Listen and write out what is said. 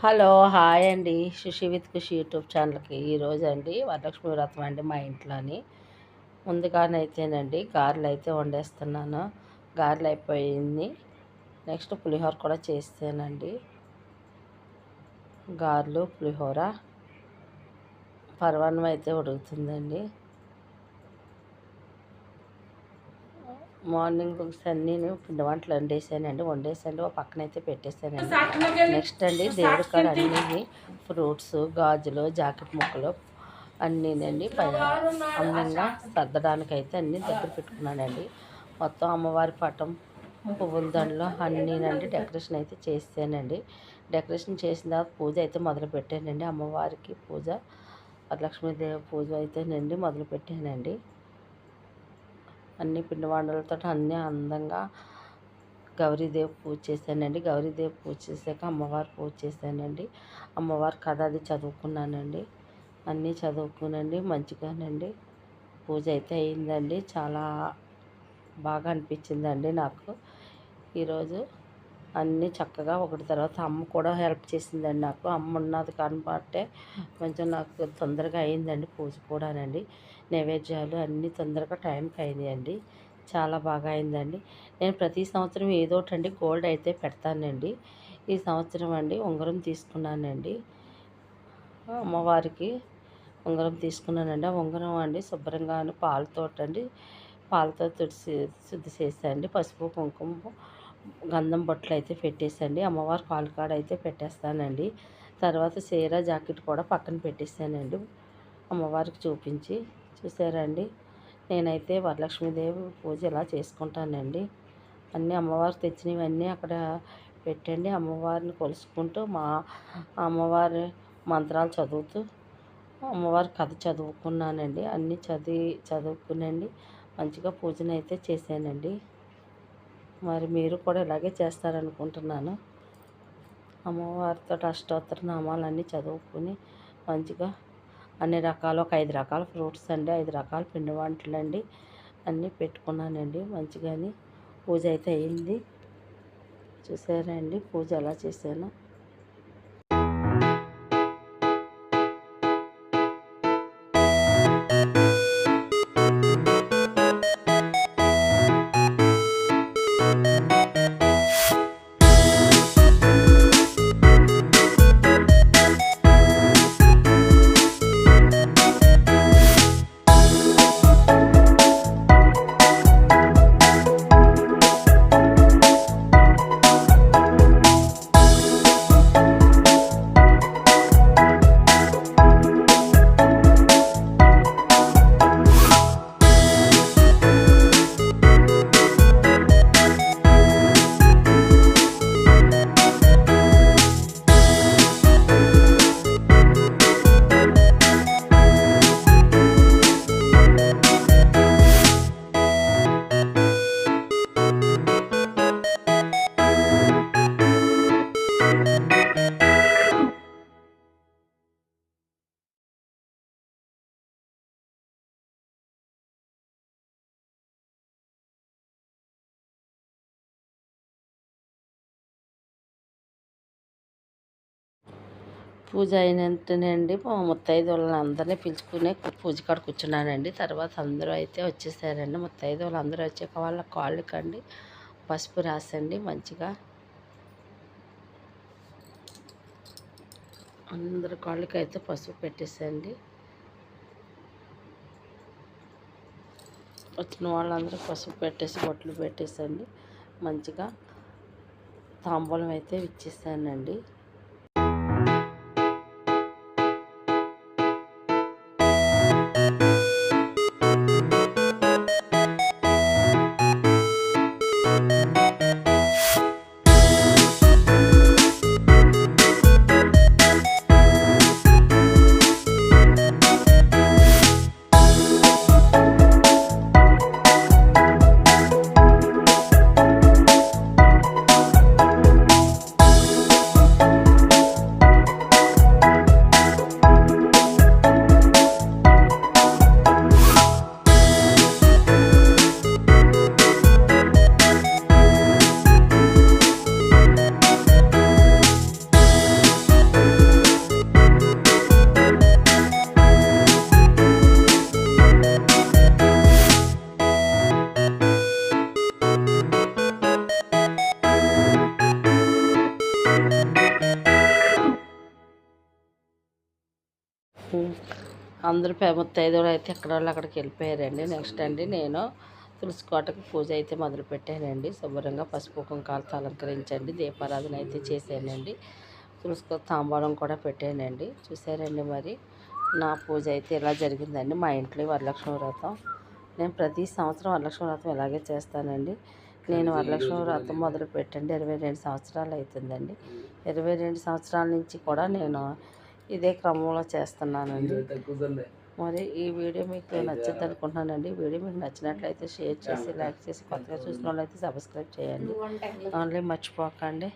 Hello hi అండి. Sushee with Kushi YouTube ఛానల్కి ఈరోజు అండి వరలక్ష్మి వ్రతం అండి మా ఇంట్లోని. ముందుగానైతేనండి గారెలు అయితే వండేస్తున్నాను. గారెలు అయిపోయింది. నెక్స్ట్ పులిహోర కూడా చేస్తానండి. గారెలు పులిహోర పరమాన్నం అయితే ఉడుకుతుందండి. మార్నింగ్ అన్నీ పిండి వంటలు వండేసాను ఒక పక్కనైతే పెట్టేశానండి. నెక్స్ట్ అండి దేవుడి కాడ అన్నీ ఫ్రూట్స్, గాజులు, జాకెట్ ముక్కలు అన్నీనండి అందంగా సర్దడానికైతే అన్నీ దగ్గర పెట్టుకున్నానండి. మొత్తం అమ్మవారి పటం, పువ్వుల దండలు అన్నీనండి డెకరేషన్ అయితే చేసానండి. డెకరేషన్ చేసిన తర్వాత పూజ అయితే మొదలు పెట్టానండి. అమ్మవారికి పూజ, వరలక్ష్మీదేవి పూజ అయితేనండి మొదలు పెట్టానండి. అన్ని పిండి వంటలతో అన్నీ అందంగా గౌరీదేవి పూజ చేశానండి. గౌరీదేవి పూజ చేశాక అమ్మవారు పూజ చేశానండి. అమ్మవారి కథ అది చదువుకున్నానండి. అన్నీ చదువుకునండి మంచిగానండి పూజ అయితే అయిందండి. చాలా బాగా అనిపించిందండి నాకు ఈరోజు. అన్నీ చక్కగా ఒకటి తర్వాత అమ్మ కూడా హెల్ప్ చేసిందండి నాకు. అమ్మ ఉన్నది కాబట్టి కొంచెం నాకు తొందరగా అయిందండి పూజ కూడానండి. నైవేద్యాలు అన్నీ తొందరగా టైంకి అయినాయండి. చాలా బాగా అయిందండి. నేను ప్రతి సంవత్సరం ఏదో ఒకటి గోల్డ్ అయితే పెడతానండి. ఈ సంవత్సరం అండి ఉంగరం తీసుకున్నానండి. అమ్మవారికి ఉంగరం తీసుకున్నానండి. ఆ ఉంగరం అండి శుభ్రంగా పాలతో శుద్ధి చేశానండి. పసుపు, కుంకుమ, గంధం బొట్లు అయితే పెట్టేసండి. అమ్మవారి కాలు కాడ అయితే పెట్టేస్తానండి. తర్వాత చీర, జాకెట్ కూడా పక్కన పెట్టేశానండి. అమ్మవారికి చూసారండి. నేనైతే వరలక్ష్మీదేవి పూజ ఇలా చేసుకుంటానండి. అన్నీ అమ్మవారు తెచ్చినవన్నీ అక్కడ పెట్టండి. అమ్మవారిని కొలుసుకుంటూ అమ్మవారి మంత్రాలు చదువుతూ అమ్మవారి కథ చదువుకున్నానండి. అన్నీ చదువుకునండి మంచిగా పూజనైతే చేశానండి. మరి మీరు కూడా ఇలాగే చేస్తారనుకుంటున్నాను. అమ్మవారితో అష్టోత్తర నామాలన్నీ చదువుకుని మంచిగా అన్ని రకాలు ఒక 5 రకాల ఫ్రూట్స్ అండి, 5 రకాల పిండి వంటలు అండి అన్నీ పెట్టుకున్నానండి. మంచిగాని పూజ అయితే అయింది. చూసారండి పూజ ఎలా చేశాను. పూజ అయినంటనే అండి ముత్తైదువులను అందరినీ పిలుచుకునే పూజ కాడ కూర్చున్నానండి. తర్వాత అందరూ అయితే వచ్చేసారండి. ముత్తైదువులు అందరూ వచ్చాక వాళ్ళ కాళ్ళకండి పసుపు రాసండి. మంచిగా అందరి కాళ్ళకైతే పసుపు పెట్టేసండి. వచ్చిన వాళ్ళందరూ పసుపు పెట్టేసి బొట్లు పెట్టేసండి. మంచిగా తాంబూలం అయితే ఇచ్చేసానండి. అందరూ ముత్తైదువులు అయితే ఎక్కడ వాళ్ళు అక్కడికి వెళ్ళిపోయారండి. నెక్స్ట్ అండి నేను తులసి కోటకి పూజ అయితే మొదలుపెట్టానండి. శుభ్రంగా పసుపు కుంకాలతో అలంకరించండి, దీపారాధన అయితే చేశానండి. తులసి కోట తాంబూలం కూడా పెట్టానండి. చూసారండి మరి నా పూజ అయితే ఇలా జరిగిందండి. మా ఇంట్లో వరలక్ష్మి వ్రతం నేను ప్రతి సంవత్సరం వరలక్ష్మి వ్రతం ఇలాగే చేస్తానండి. నేను వరలక్ష్మి వ్రతం మొదలు పెట్టండి 22 సంవత్సరాలు అవుతుందండి. 22 సంవత్సరాల నుంచి కూడా నేను ఇదే క్రమంలో చేస్తున్నానండి. మరి ఈ వీడియో మీకు నచ్చింది అనుకుంటున్నానండి. ఈ వీడియో మీకు నచ్చినట్లయితే షేర్ చేసి, లైక్ చేసి, కొత్తగా చూసిన వాళ్ళైతే సబ్స్క్రైబ్ చేయండి. ఓన్లీ మర్చిపోకండి.